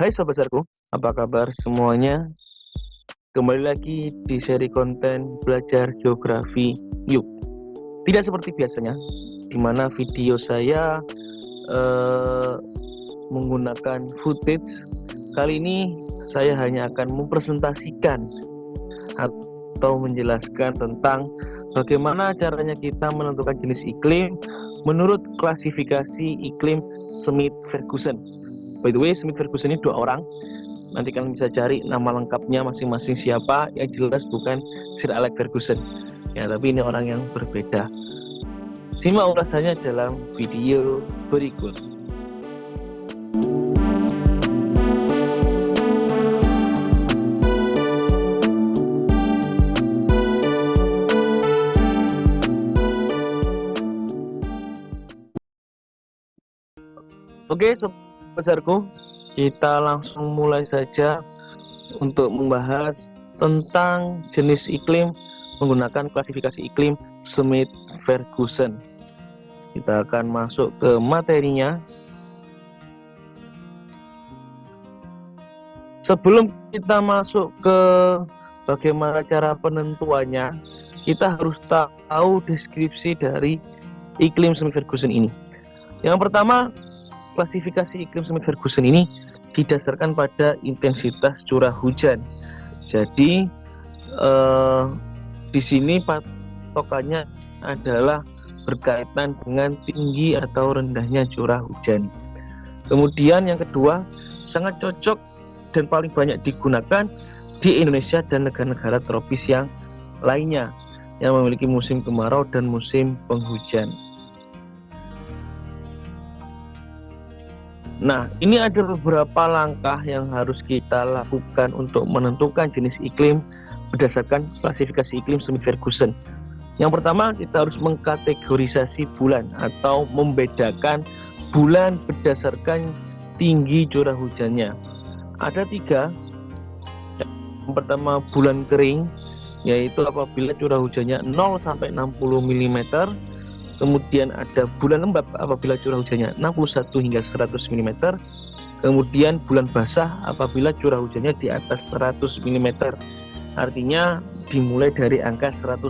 Hai Sobat Besarku, apa kabar semuanya? Kembali lagi di seri konten belajar geografi yuk. Tidak seperti biasanya, di mana video saya eh, menggunakan footage. Kali ini saya hanya akan mempresentasikan atau menjelaskan tentang bagaimana caranya kita menentukan jenis iklim menurut klasifikasi iklim Smith-Ferguson. By the way, Smith-Ferguson ini 2 orang. Nanti kalian bisa cari nama lengkapnya masing-masing siapa. Yang jelas bukan Sir Alex Ferguson ya, tapi ini orang yang berbeda. Simak ulasannya dalam video berikut. Oke, sobat besarku, kita langsung mulai saja untuk membahas tentang jenis iklim menggunakan klasifikasi iklim Smith-Ferguson. Kita akan masuk ke materinya. Sebelum kita masuk ke bagaimana cara penentuannya, kita harus tahu deskripsi dari iklim Smith-Ferguson ini. Yang pertama, klasifikasi iklim Smith-Ferguson ini didasarkan pada intensitas curah hujan. Jadi di sini patokannya adalah berkaitan dengan tinggi atau rendahnya curah hujan. Kemudian yang kedua, sangat cocok dan paling banyak digunakan di Indonesia dan negara-negara tropis yang lainnya yang memiliki musim kemarau dan musim penghujan. Nah, ini ada beberapa langkah yang harus kita lakukan untuk menentukan jenis iklim berdasarkan klasifikasi iklim Smith-Ferguson. Yang pertama, kita harus mengkategorisasi bulan atau membedakan bulan berdasarkan tinggi curah hujannya. Ada 3. Yang pertama, bulan kering, yaitu apabila curah hujannya 0 sampai 60 mm. Kemudian ada bulan lembab apabila curah hujannya 61 hingga 100 mm. Kemudian bulan basah apabila curah hujannya di atas 100 mm. Artinya dimulai dari angka 101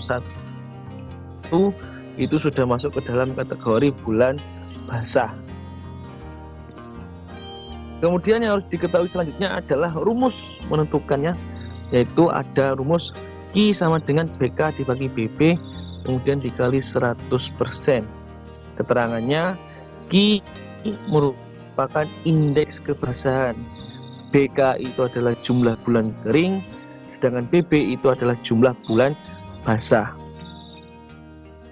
itu sudah masuk ke dalam kategori bulan basah. Kemudian yang harus diketahui selanjutnya adalah rumus menentukannya, yaitu ada rumus Q sama dengan BK dibagi BB kemudian dikali 100%. Keterangannya, Q merupakan indeks kebasahan, BK itu adalah jumlah bulan kering, sedangkan BB itu adalah jumlah bulan basah.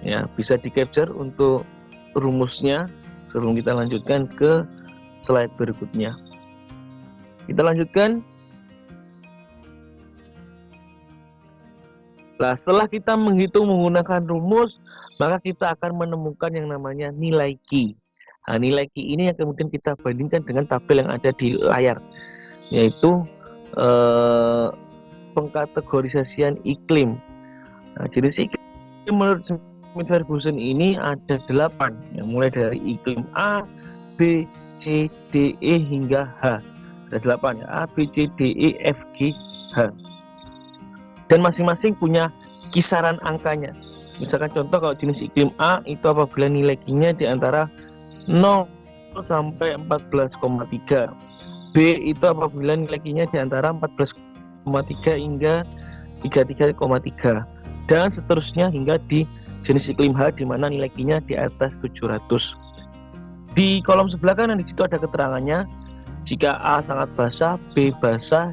Ya, bisa di capture untuk rumusnya sebelum kita lanjutkan ke slide berikutnya. Kita lanjutkan. Nah, setelah kita menghitung menggunakan rumus, maka kita akan menemukan yang namanya nilai Q. Nah, nilai Q ini yang kemudian kita bandingkan dengan tabel yang ada di layar, yaitu pengkategorisasian iklim. Nah, jenis iklim menurut Smith-Ferguson ini ada 8, yang mulai dari iklim A, B, C, D, E hingga H. Ada 8 ya, A, B, C, D, E, F, G, H. Dan masing-masing punya kisaran angkanya. Misalkan contoh kalau jenis iklim A itu apabila nilai Q-nya di antara 0 sampai 14,3. B itu apabila nilai Q-nya di antara 14,3 hingga 33,3. Dan seterusnya hingga di jenis iklim H di mana nilai Q-nya di atas 700. Di kolom sebelah kanan di situ ada keterangannya. Jika A sangat basah, B basah,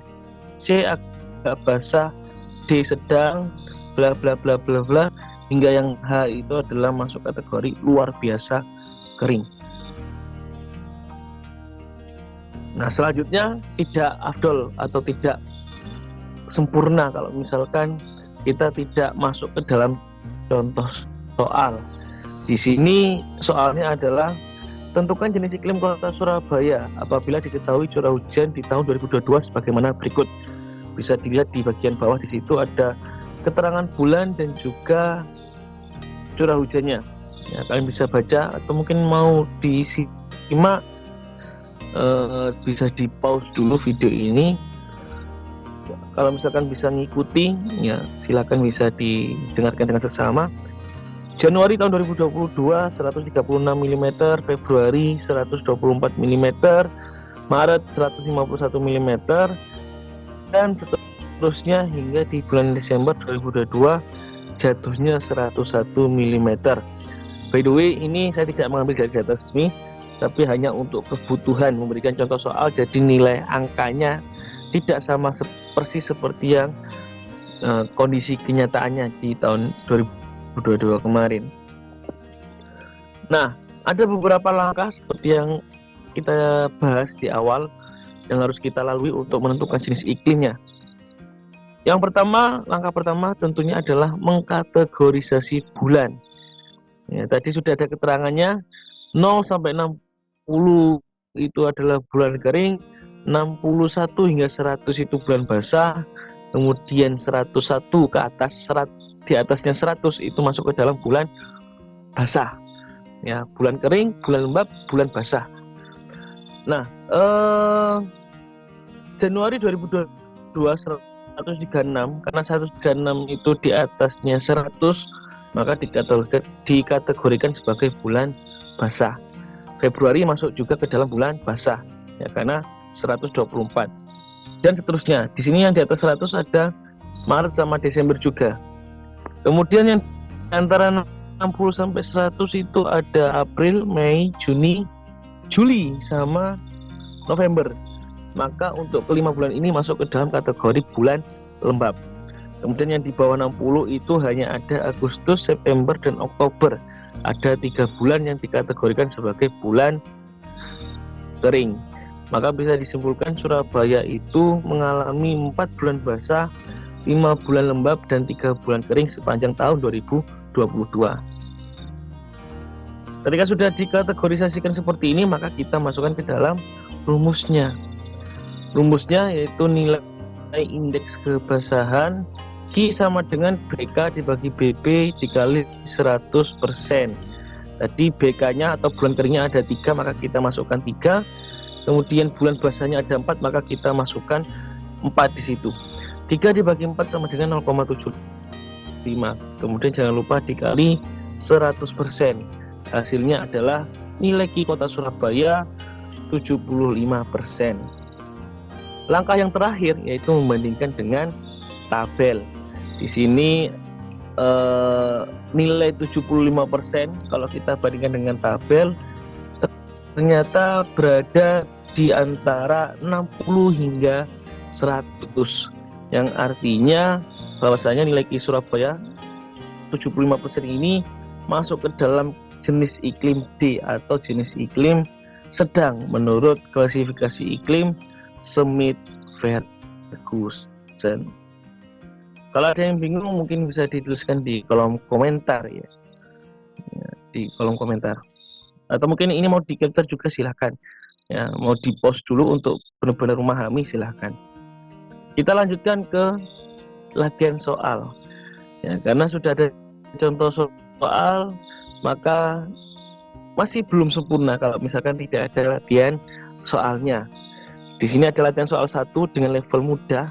C agak basah, D sedang, bla bla bla bla bla, hingga yang H itu adalah masuk kategori luar biasa kering. Nah, selanjutnya tidak afdol atau tidak sempurna kalau misalkan kita tidak masuk ke dalam contoh soal. Di sini soalnya adalah tentukan jenis iklim kota Surabaya apabila diketahui curah hujan di tahun 2022 sebagaimana berikut. Bisa dilihat di bagian bawah, di situ ada keterangan bulan dan juga curah hujannya. Ya, kalian bisa baca atau mungkin mau disimak bisa di pause dulu video ini. Kalau misalkan bisa ngikuti, ya silakan bisa didengarkan dengan sesama. Januari tahun 2022 136 mm, Februari 124 mm, Maret 151 mm, dan seterusnya hingga di bulan Desember 2022 jatuhnya 101 mm. By the way, ini saya tidak mengambil dari data resmi, tapi hanya untuk kebutuhan memberikan contoh soal, jadi nilai angkanya tidak sama persis seperti yang kondisi kenyataannya di tahun 2022 kemarin. Nah, ada beberapa langkah seperti yang kita bahas di awal yang harus kita lalui untuk menentukan jenis iklimnya. Yang pertama, langkah pertama tentunya adalah mengkategorisasi bulan. Ya, tadi sudah ada keterangannya, 0 sampai 60 itu adalah bulan kering, 61 hingga 100 itu bulan basah, kemudian 101 ke atas, di atasnya 100 itu masuk ke dalam bulan basah. Ya, bulan kering, bulan lembab, bulan basah. Nah, Januari 2022 136, karena 136 itu di atasnya 100, maka dikategorikan sebagai bulan basah. Februari masuk juga ke dalam bulan basah, ya, karena 124. Dan seterusnya. Di sini yang di atas 100 ada Maret sama Desember juga. Kemudian yang antara 60 sampai 100 itu ada April, Mei, Juni, Juli sama November. Maka untuk kelima bulan ini masuk ke dalam kategori bulan lembab. Kemudian yang di bawah 60 itu hanya ada Agustus, September, dan Oktober. Ada 3 bulan yang dikategorikan sebagai bulan kering. Maka bisa disimpulkan Surabaya itu mengalami 4 bulan basah, 5 bulan lembab, dan 3 bulan kering sepanjang tahun 2022. Ketika sudah dikategorisasikan seperti ini, maka kita masukkan ke dalam rumusnya. Rumusnya yaitu nilai indeks kebasahan Q sama dengan BK dibagi BB dikali 100%. Tadi BK-nya atau bulan keringnya ada 3, maka kita masukkan 3. Kemudian bulan basahnya ada 4, maka kita masukkan 4 di situ. 3 dibagi 4 sama dengan 0,75. Kemudian jangan lupa dikali 100%. Hasilnya adalah nilai Q Kota Surabaya 75%. Langkah yang terakhir yaitu membandingkan dengan tabel. Di sini nilai 75% kalau kita bandingkan dengan tabel ternyata berada di antara 60 hingga 100, yang artinya bahwasanya nilai Q Surabaya 75% ini masuk ke dalam jenis iklim D atau jenis iklim sedang menurut klasifikasi iklim Schmidt-Ferguson. Kalau ada yang bingung mungkin bisa dituliskan di kolom komentar ya, di kolom komentar. Atau mungkin ini mau di-capture juga silahkan. Ya, mau di-post dulu untuk benar-benar memahami silahkan. Kita lanjutkan ke latihan soal. Ya, karena sudah ada contoh soal, maka masih belum sempurna kalau misalkan tidak ada latihan soalnya. Di sini ada latihan soal 1 dengan level mudah.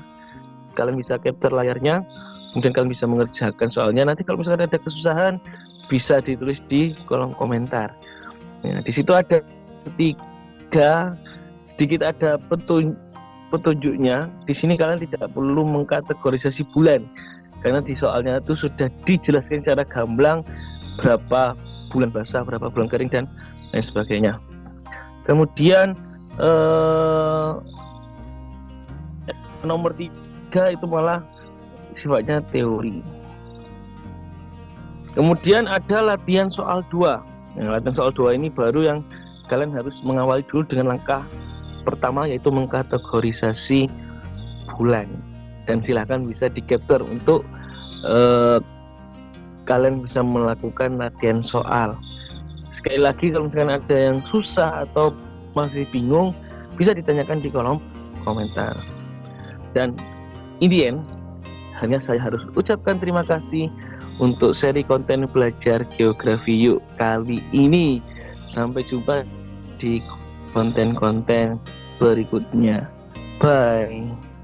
Kalian bisa capture layarnya, kemudian kalian bisa mengerjakan soalnya. Nanti kalau misalkan ada kesusahan, bisa ditulis di kolom komentar. Ya, di situ ada 3, sedikit ada petunjuknya. Di sini kalian tidak perlu mengkategorisasi bulan, karena di soalnya itu sudah dijelaskan secara gamblang berapa bulan basah, berapa bulan kering, dan lain sebagainya. Kemudian nomor 3 itu malah sifatnya teori. Kemudian ada latihan soal 2. Nah, latihan soal 2 ini baru yang kalian harus mengawali dulu dengan langkah pertama, yaitu mengkategorisasi bulan. Dan silahkan bisa di-capture untuk kalian bisa melakukan latihan soal. Sekali lagi, kalau misalkan ada yang susah atau masih bingung, bisa ditanyakan di kolom komentar. Dan in the end, hanya saya harus ucapkan terima kasih untuk seri konten belajar geografi yuk kali ini. Sampai jumpa di konten-konten berikutnya. Bye.